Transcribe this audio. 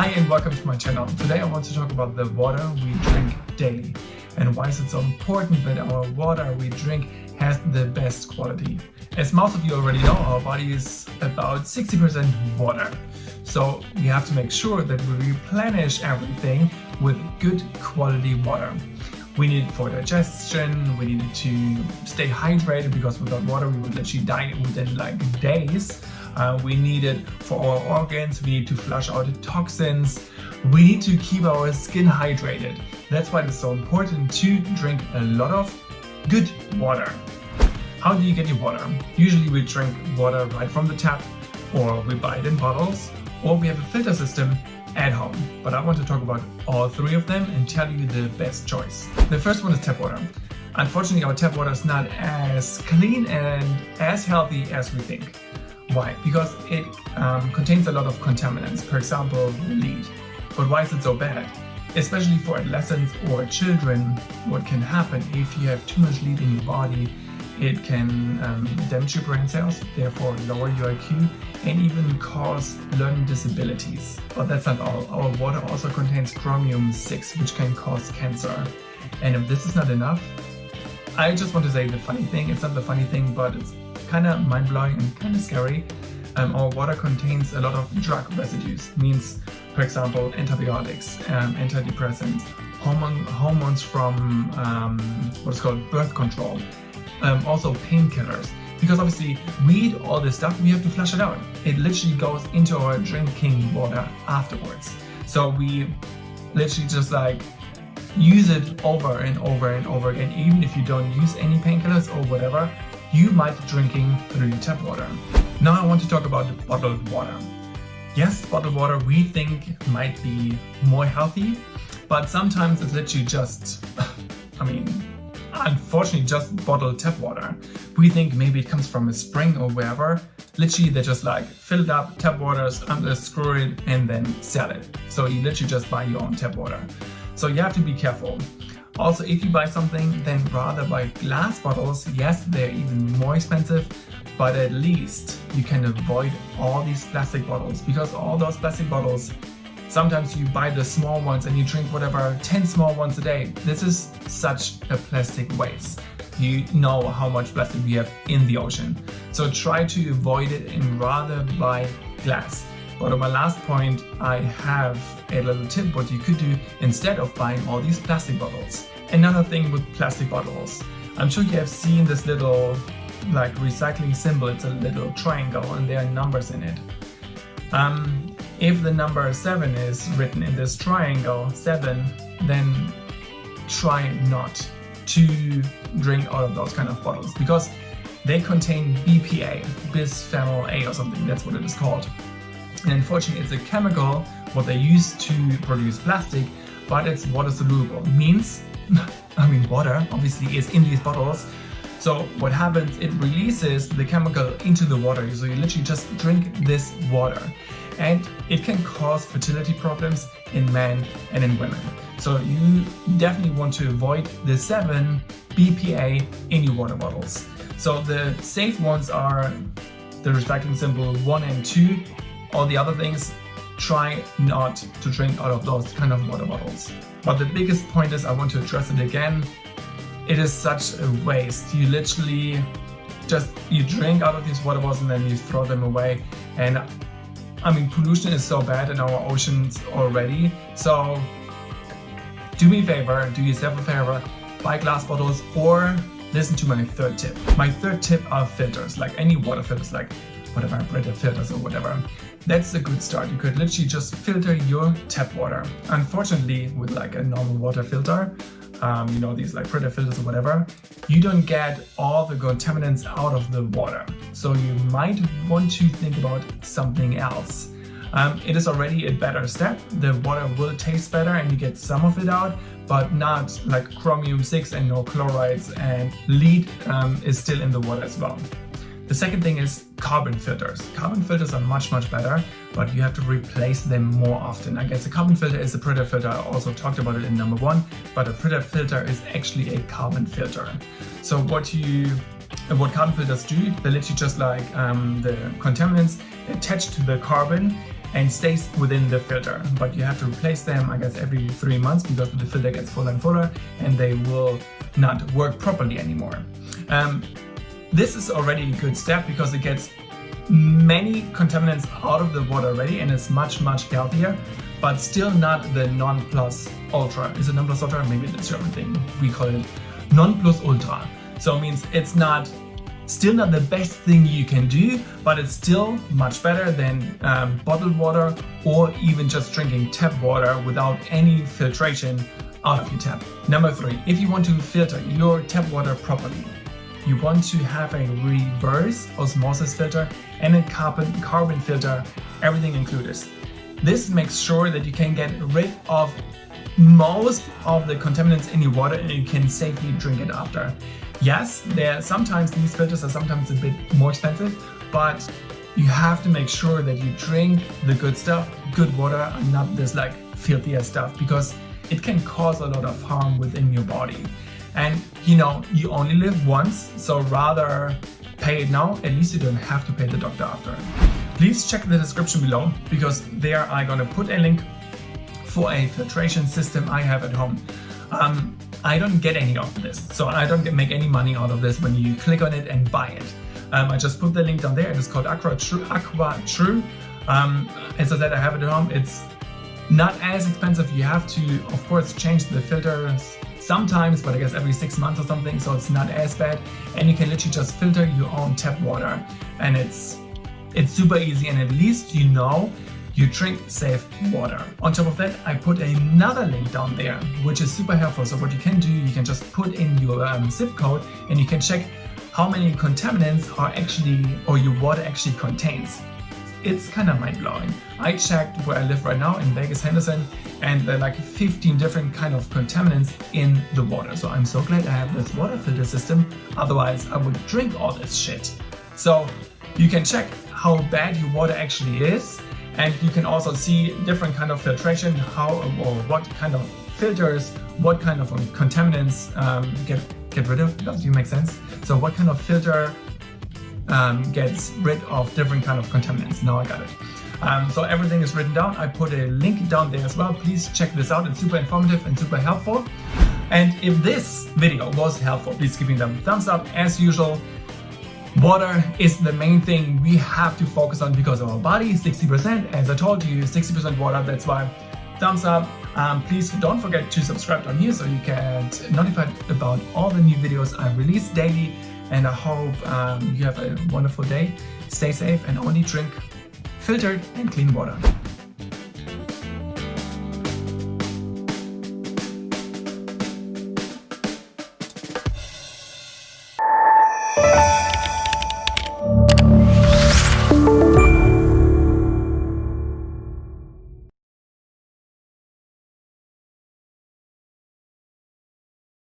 Hi and welcome to my channel. Today I want to talk about the water we drink daily and why is it so important that our water we drink has the best quality. As most of you already know, our body is about 60% water. So we have to make sure that we replenish everything with good quality water. We need it for digestion, we need it to stay hydrated because without water we would literally die within like days. We need it for our organs, we need to flush out the toxins, we need to keep our skin hydrated. That's why it's so important to drink a lot of good water. How do you get your water? Usually we drink water right from the tap, or we buy it in bottles, or we have a filter system at home. But I want to talk about all three of them and tell you the best choice. The first one is tap water. Unfortunately, our tap water is not as clean and as healthy as we think. Why? Because it contains a lot of contaminants, for example, lead. But why is it so bad? Especially for adolescents or children, what can happen if you have too much lead in your body? It can damage your brain cells, therefore lower your IQ and even cause learning disabilities. But that's not all. Our water also contains chromium-6, which can cause cancer. And if this is not enough, I just want to say the funny thing. It's not the funny thing, but it's kind of mind-blowing and kind of scary. Our water contains a lot of drug residues. Means, for example, antibiotics, antidepressants, hormones from what's called birth control. Also painkillers, because obviously we eat all this stuff, we have to flush it out. It literally goes into our drinking water afterwards. So we literally just like use it over and over and over again. Even if you don't use any painkillers or whatever, you might be drinking through your tap water. Now I want to talk about bottled water. Yes, bottled water we think might be more healthy, but sometimes it's literally just, unfortunately just bottled tap water. We think maybe it comes from a spring or wherever. Literally they just like fill it up, tap waters, unscrew it and then sell it. So you literally just buy your own tap water. So you have to be careful. Also, if you buy something, then rather buy glass bottles. Yes, they're even more expensive, but at least you can avoid all these plastic bottles, because all those plastic bottles, sometimes you buy the small ones and you drink whatever 10 small ones a day. This is such a plastic waste. You know how much plastic we have in the ocean. So try to avoid it and rather buy glass. But on my last point, I have a little tip what you could do instead of buying all these plastic bottles. Another thing with plastic bottles, I'm sure you have seen this little like recycling symbol. It's a little triangle and there are numbers in it. If the number 7 is written in this triangle, 7, then try not to drink out of those kind of bottles, because they contain BPA, bisphenol A or something, that's what it is called. And unfortunately it's a chemical what they use to produce plastic, but it's water soluble. Means, water obviously is in these bottles. So what happens, it releases the chemical into the water. So you literally just drink this water. And it can cause fertility problems in men and in women. So you definitely want to avoid the 7 BPA in your water bottles. So the safe ones are the recycling symbol 1 and 2. All the other things, try not to drink out of those kind of water bottles. But the biggest point is, I want to address it again, it is such a waste. You literally you drink out of these water bottles and then you throw them away. And pollution is so bad in our oceans already. So do me a favor, do yourself a favor, buy glass bottles or listen to my third tip. My third tip are filters, like any water filters, like whatever, Brita filters or whatever. That's a good start. You could literally just filter your tap water. Unfortunately, with like a normal water filter, these like Brita filters or whatever, you don't get all the contaminants out of the water. So you might want to think about something else. It is already a better step. The water will taste better and you get some of it out, but not like chromium-6 and no chlorides, and lead is still in the water as well. The second thing is carbon filters. Carbon filters are much better, but you have to replace them more often. I guess a carbon filter is a Brita filter. I also talked about it in number 1, but a Brita filter is actually a carbon filter. So what carbon filters do, they literally just like the contaminants attach to the carbon and stays within the filter. But you have to replace them, I guess, every 3 months because the filter gets fuller and fuller and they will not work properly anymore. This is already a good step because it gets many contaminants out of the water already and it's much healthier, but still not the non plus ultra. Is it non plus ultra? Maybe it's a German thing. We call it non plus ultra. So it means it's still not the best thing you can do, but it's still much better than bottled water or even just drinking tap water without any filtration out of your tap. Number 3, if you want to filter your tap water properly, you want to have a reverse osmosis filter and a carbon filter, everything included. This makes sure that you can get rid of most of the contaminants in your water and you can safely drink it after. Yes, sometimes these filters are sometimes a bit more expensive, but you have to make sure that you drink the good stuff, good water, and not this like filthier stuff, because it can cause a lot of harm within your body. And you only live once, so rather pay it now, at least you don't have to pay the doctor after. Please check the description below, because there I'm gonna put a link for a filtration system I have at home. I don't get any of this, so I don't make any money out of this when you click on it and buy it. I just put the link down there. It is called Aqua True. As I said, I have it at home. It's not as expensive. You have to, of course, change the filters sometimes, but I guess every 6 months or something, so it's not as bad. And you can literally just filter your own tap water, and it's super easy, and at least you drink safe water. On top of that, I put another link down there, which is super helpful. So what you can do, you can just put in your zip code and you can check how many contaminants your water actually contains. It's kind of mind-blowing. I checked where I live right now in Vegas, Henderson, and there are like 15 different kind of contaminants in the water. So I'm so glad I have this water filter system. Otherwise, I would drink all this shit. So you can check how bad your water actually is. And you can also see different kind of filtration, what kind of filters, what kind of contaminants get rid of. Does it make sense? So what kind of filter gets rid of different kind of contaminants. Now I got it. So everything is written down. I put a link down there as well. Please check this out. It's super informative and super helpful. And if this video was helpful, please give me a thumbs up as usual. Water is the main thing we have to focus on because our body is 60%, as I told you, 60% water. That's why thumbs up. Please don't forget to subscribe down here so you get notified about all the new videos I release daily. And I hope you have a wonderful day. Stay safe and only drink filtered and clean water.